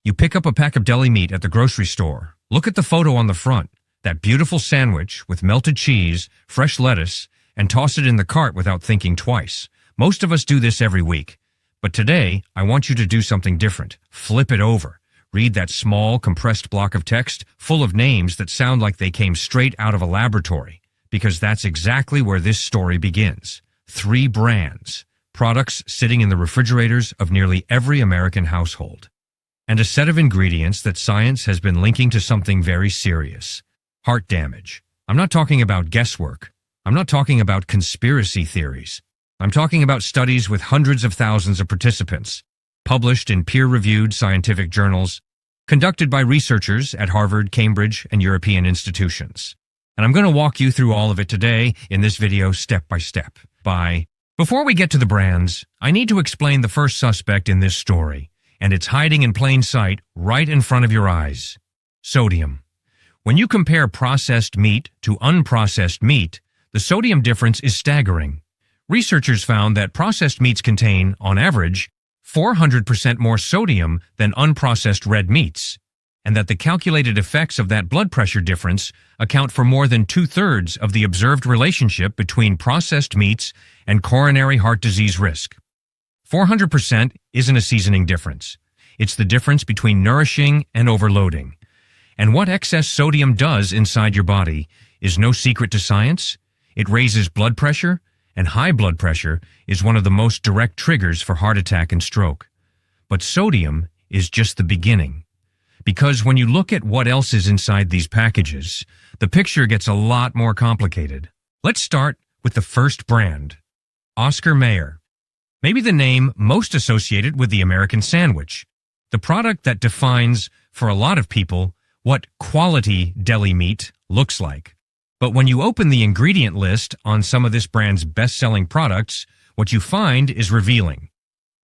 You pick up a pack of deli meat at the grocery store. Look at the photo on the front, that beautiful sandwich with melted cheese, fresh lettuce, and toss it in the cart without thinking twice. Most of us do this every week. But today, I want you to do something different. Flip it over. Read that small, compressed block of text full of names that sound like they came straight out of a laboratory, because that's exactly where this story begins. 3 brands, products sitting in the refrigerators of nearly every American household. And a set of ingredients that science has been linking to something very serious: heart damage. I'm not talking about guesswork. I'm not talking about conspiracy theories. I'm talking about studies with hundreds of thousands of participants, published in peer-reviewed scientific journals, conducted by researchers at Harvard, Cambridge, and European institutions. And I'm going to walk you through all of it today in this video step by step. Before we get to the brands, I need to explain the first suspect in this story, and it's hiding in plain sight right in front of your eyes: sodium. When you compare processed meat to unprocessed meat, the sodium difference is staggering. Researchers found that processed meats contain, on average, 400% more sodium than unprocessed red meats, and that the calculated effects of that blood pressure difference account for more than 2/3 of the observed relationship between processed meats and coronary heart disease risk. 400% isn't a seasoning difference. It's the difference between nourishing and overloading. And what excess sodium does inside your body is no secret to science. It raises blood pressure, and high blood pressure is one of the most direct triggers for heart attack and stroke. But sodium is just the beginning. Because when you look at what else is inside these packages, the picture gets a lot more complicated. Let's start with the first brand, Oscar Mayer. Maybe the name most associated with the American sandwich, the product that defines, for a lot of people, what quality deli meat looks like. But when you open the ingredient list on some of this brand's best-selling products, what you find is revealing.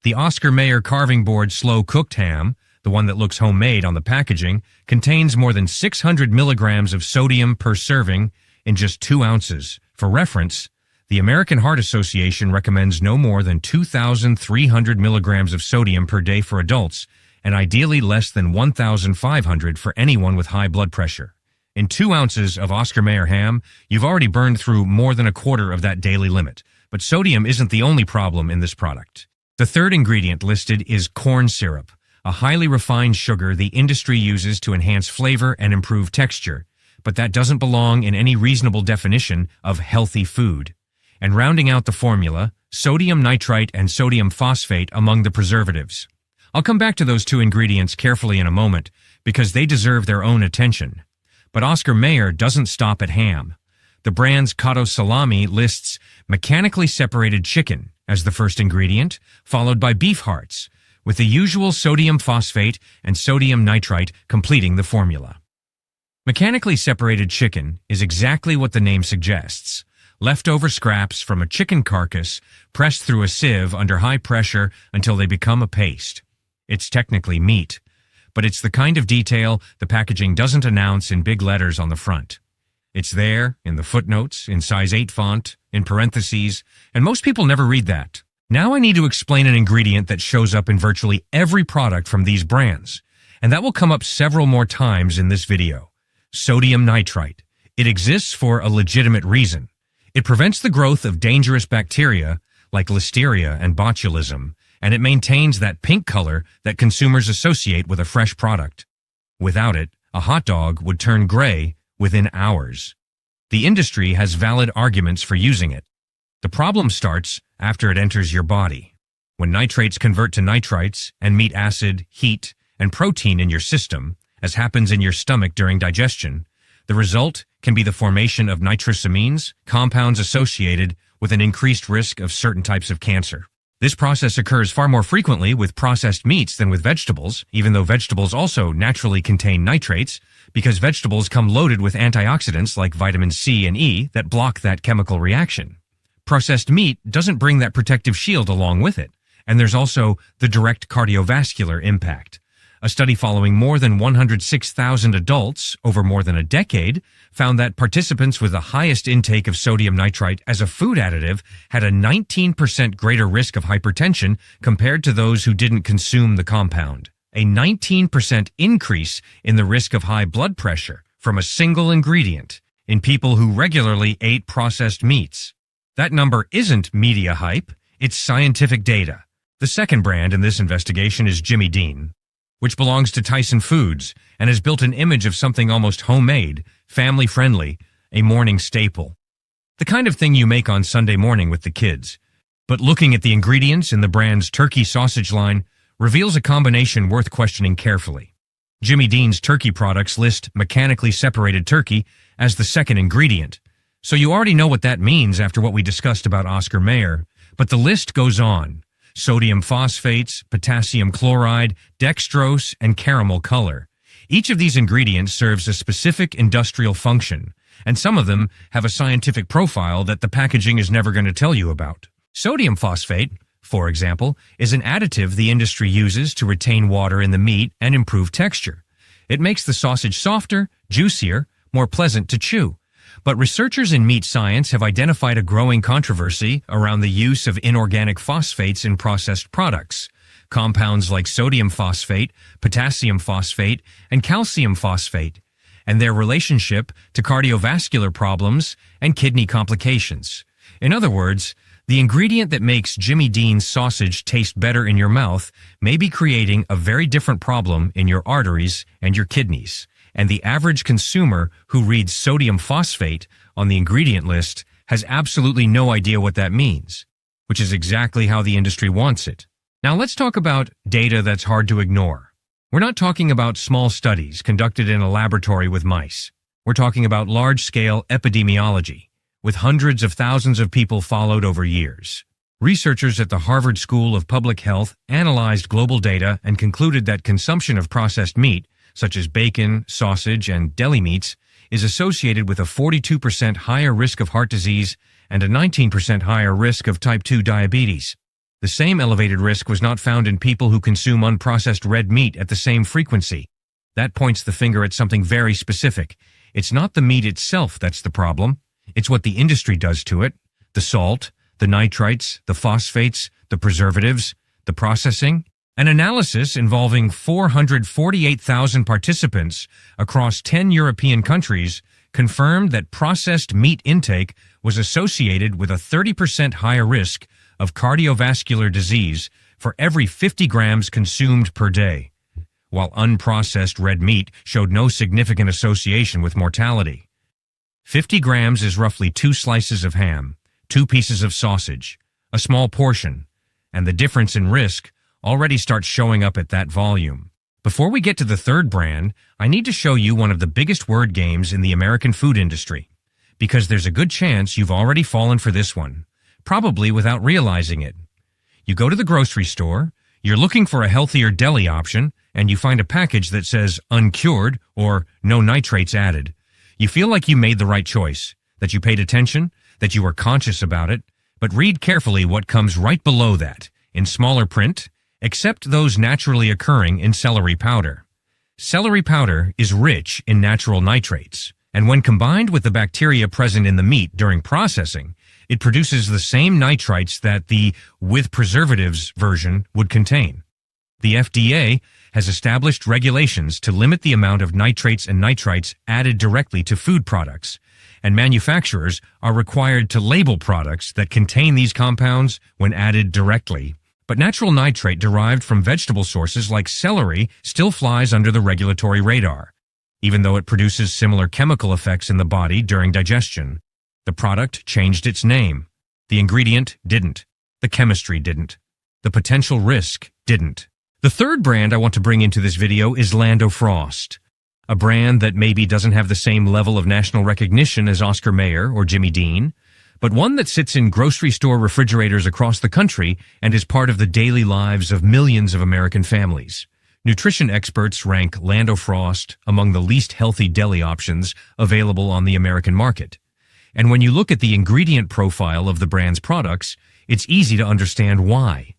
The Oscar Mayer carving board slow-cooked ham, the one that looks homemade on the packaging, contains more than 600 milligrams of sodium per serving in just 2 ounces. For reference, the American Heart Association recommends no more than 2,300 milligrams of sodium per day for adults, and ideally less than 1,500 for anyone with high blood pressure. In 2 ounces of Oscar Mayer ham, you've already burned through more than a quarter of that daily limit. But sodium isn't the only problem in this product. The third ingredient listed is corn syrup, a highly refined sugar the industry uses to enhance flavor and improve texture. But that doesn't belong in any reasonable definition of healthy food. And rounding out the formula, sodium nitrite and sodium phosphate among the preservatives. I'll come back to those 2 ingredients carefully in a moment, because they deserve their own attention. But Oscar Mayer doesn't stop at ham. The brand's Cotto salami lists mechanically separated chicken as the first ingredient, followed by beef hearts, with the usual sodium phosphate and sodium nitrite completing the formula. Mechanically separated chicken is exactly what the name suggests: leftover scraps from a chicken carcass pressed through a sieve under high pressure until they become a paste. It's technically meat, but it's the kind of detail the packaging doesn't announce in big letters on the front. It's there, in the footnotes, in size 8 font, in parentheses, and most people never read that. Now I need to explain an ingredient that shows up in virtually every product from these brands, and that will come up several more times in this video: sodium nitrite. It exists for a legitimate reason. It prevents the growth of dangerous bacteria like listeria and botulism, and it maintains that pink color that consumers associate with a fresh product. Without it, a hot dog would turn gray within hours. The industry has valid arguments for using it. The problem starts after it enters your body. When nitrates convert to nitrites and meet acid, heat, and protein in your system, as happens in your stomach during digestion, the result can be the formation of nitrosamines, compounds associated with an increased risk of certain types of cancer. This process occurs far more frequently with processed meats than with vegetables, even though vegetables also naturally contain nitrates, because vegetables come loaded with antioxidants like vitamin C and E that block that chemical reaction. Processed meat doesn't bring that protective shield along with it, and there's also the direct cardiovascular impact. A study following more than 106,000 adults over more than a decade found that participants with the highest intake of sodium nitrite as a food additive had a 19% greater risk of hypertension compared to those who didn't consume the compound. a 19% increase in the risk of high blood pressure from a single ingredient in people who regularly ate processed meats. That number isn't media hype, it's scientific data. The second brand in this investigation is Jimmy Dean, which belongs to Tyson Foods and has built an image of something almost homemade, family-friendly, a morning staple. The kind of thing you make on Sunday morning with the kids. But looking at the ingredients in the brand's turkey sausage line reveals a combination worth questioning carefully. Jimmy Dean's turkey products list mechanically separated turkey as the second ingredient, so you already know what that means after what we discussed about Oscar Mayer, but the list goes on. Sodium phosphates, potassium chloride, dextrose, and caramel color. Each of these ingredients serves a specific industrial function, and some of them have a scientific profile that the packaging is never going to tell you about. Sodium phosphate, for example, is an additive the industry uses to retain water in the meat and improve texture. It makes the sausage softer, juicier, more pleasant to chew. But researchers in meat science have identified a growing controversy around the use of inorganic phosphates in processed products. Compounds like sodium phosphate, potassium phosphate, and calcium phosphate, and their relationship to cardiovascular problems and kidney complications. In other words, the ingredient that makes Jimmy Dean's sausage taste better in your mouth may be creating a very different problem in your arteries and your kidneys. And the average consumer who reads sodium phosphate on the ingredient list has absolutely no idea what that means, which is exactly how the industry wants it. Now let's talk about data that's hard to ignore. We're not talking about small studies conducted in a laboratory with mice. We're talking about large-scale epidemiology, with hundreds of thousands of people followed over years. Researchers at the Harvard School of Public Health analyzed global data and concluded that consumption of processed meat, such as bacon, sausage, and deli meats, is associated with a 42% higher risk of heart disease and a 19% higher risk of type 2 diabetes. The same elevated risk was not found in people who consume unprocessed red meat at the same frequency. That points the finger at something very specific. It's not the meat itself that's the problem. It's what the industry does to it. The salt, the nitrites, the phosphates, the preservatives, the processing. An analysis involving 448,000 participants across 10 European countries confirmed that processed meat intake was associated with a 30% higher risk of cardiovascular disease for every 50 grams consumed per day, while unprocessed red meat showed no significant association with mortality. 50 grams is roughly 2 slices of ham, 2 pieces of sausage, a small portion, and the difference in risk already starts showing up at that volume. Before we get to the third brand, I need to show you one of the biggest word games in the American food industry, because there's a good chance you've already fallen for this one, probably without realizing it. You go to the grocery store, you're looking for a healthier deli option, and you find a package that says uncured or no nitrates added. You feel like you made the right choice, that you paid attention, that you were conscious about it, but read carefully what comes right below that, in smaller print, except those naturally occurring in celery powder. Celery powder is rich in natural nitrates, and when combined with the bacteria present in the meat during processing, it produces the same nitrites that the with preservatives version would contain. The FDA has established regulations to limit the amount of nitrates and nitrites added directly to food products, and manufacturers are required to label products that contain these compounds when added directly. But natural nitrate derived from vegetable sources like celery still flies under the regulatory radar, even though it produces similar chemical effects in the body during digestion. The product changed its name. The ingredient didn't. The chemistry didn't. The potential risk didn't. The third brand I want to bring into this video is Lando Frost, a brand that maybe doesn't have the same level of national recognition as Oscar Mayer or Jimmy Dean, but one that sits in grocery store refrigerators across the country and is part of the daily lives of millions of American families. Nutrition experts rank Lando Frost among the least healthy deli options available on the American market. And when you look at the ingredient profile of the brand's products, it's easy to understand why.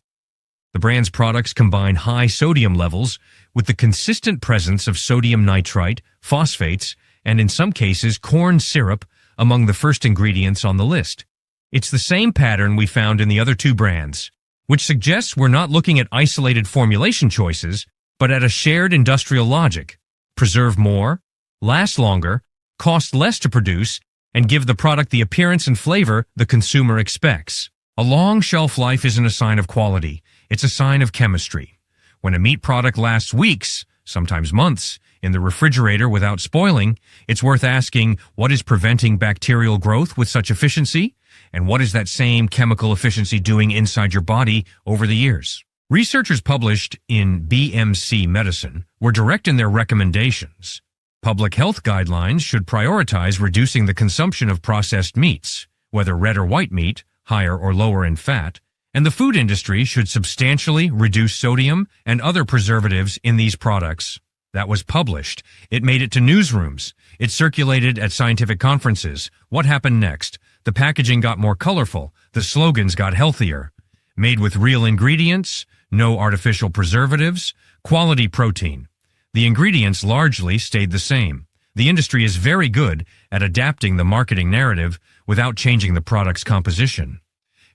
The brand's products combine high sodium levels with the consistent presence of sodium nitrite, phosphates, and in some cases corn syrup among the first ingredients on the list. It's the same pattern we found in the other two brands, which suggests we're not looking at isolated formulation choices, but at a shared industrial logic: preserve more, last longer, cost less to produce, and give the product the appearance and flavor the consumer expects. A long shelf life isn't a sign of quality, it's a sign of chemistry. When a meat product lasts weeks, sometimes months, in the refrigerator without spoiling, it's worth asking, what is preventing bacterial growth with such efficiency? And what is that same chemical efficiency doing inside your body over the years? Researchers published in BMC Medicine were direct in their recommendations. Public health guidelines should prioritize reducing the consumption of processed meats, whether red or white meat, higher or lower in fat, and the food industry should substantially reduce sodium and other preservatives in these products. That was published. It made it to newsrooms. It circulated at scientific conferences. What happened next? The packaging got more colorful. The slogans got healthier. Made with real ingredients, no artificial preservatives, quality protein. The ingredients largely stayed the same. The industry is very good at adapting the marketing narrative without changing the product's composition.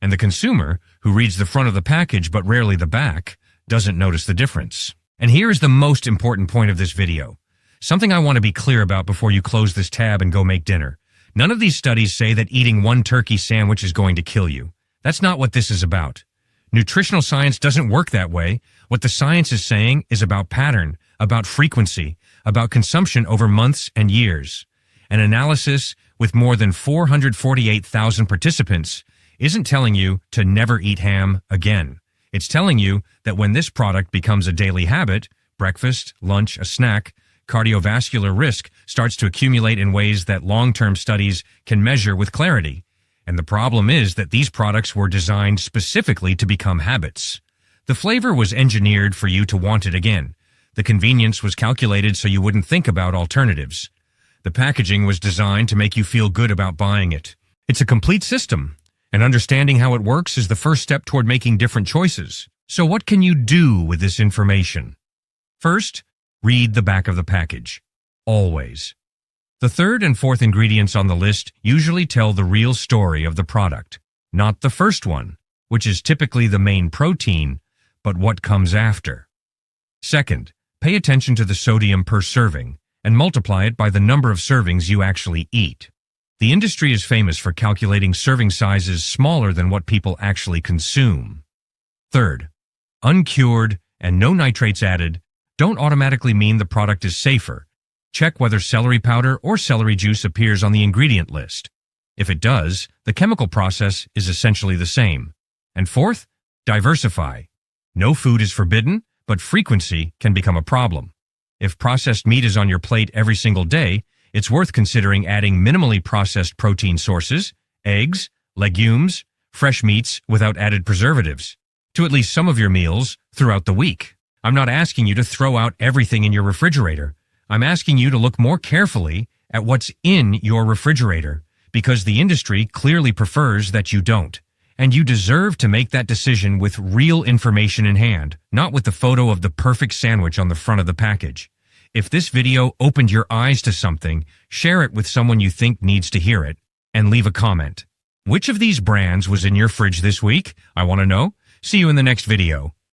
And the consumer, who reads the front of the package but rarely the back, doesn't notice the difference. And here is the most important point of this video. Something I want to be clear about before you close this tab and go make dinner. None of these studies say that eating one turkey sandwich is going to kill you. That's not what this is about. Nutritional science doesn't work that way. What the science is saying is about pattern, about frequency, about consumption over months and years. An analysis with more than 448,000 participants isn't telling you to never eat ham again. It's telling you that when this product becomes a daily habit, breakfast, lunch, a snack, cardiovascular risk starts to accumulate in ways that long-term studies can measure with clarity. And the problem is that these products were designed specifically to become habits. The flavor was engineered for you to want it again. The convenience was calculated so you wouldn't think about alternatives. The packaging was designed to make you feel good about buying it. It's a complete system, and understanding how it works is the first step toward making different choices. So what can you do with this information? First, read the back of the package. Always. The third and fourth ingredients on the list usually tell the real story of the product, not the first one, which is typically the main protein, but what comes after. Second, pay attention to the sodium per serving and multiply it by the number of servings you actually eat. The industry is famous for calculating serving sizes smaller than what people actually consume. Third, uncured and no nitrates added don't automatically mean the product is safer. Check whether celery powder or celery juice appears on the ingredient list. If it does, the chemical process is essentially the same. And fourth, diversify. No food is forbidden, but frequency can become a problem. If processed meat is on your plate every single day, it's worth considering adding minimally processed protein sources, eggs, legumes, fresh meats without added preservatives, to at least some of your meals throughout the week. I'm not asking you to throw out everything in your refrigerator. I'm asking you to look more carefully at what's in your refrigerator, because the industry clearly prefers that you don't. And you deserve to make that decision with real information in hand, not with the photo of the perfect sandwich on the front of the package. If this video opened your eyes to something, share it with someone you think needs to hear it, and leave a comment. Which of these brands was in your fridge this week? I want to know. See you in the next video.